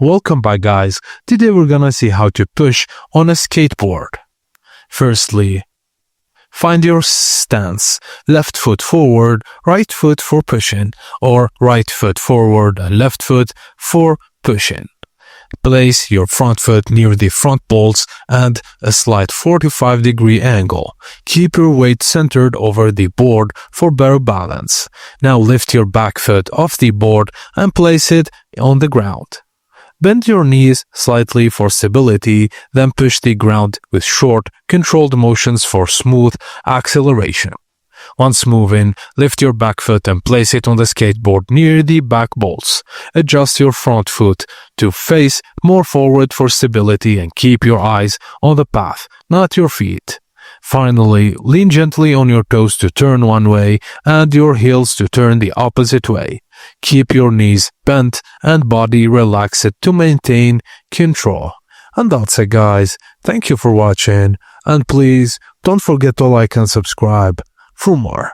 Welcome back, guys. Today we're gonna see how to push on a skateboard. Firstly, find your stance. Left foot forward, right foot for pushing, or right foot forward and left foot for pushing. Place your front foot near the front bolts and a slight 45-degree angle. Keep your weight centered over the board for better balance. Now lift your back foot off the board and place it on the ground. Bend your knees slightly for stability, then push the ground with short, controlled motions for smooth acceleration. Once moving, lift your back foot and place it on the skateboard near the back bolts. Adjust your front foot to face more forward for stability and keep your eyes on the path, not your feet. Finally, lean gently on your toes to turn one way and your heels to turn the opposite way. Keep your knees bent and body relaxed to maintain control. And that's it, guys. Thank you for watching, and please don't forget to like and subscribe for more.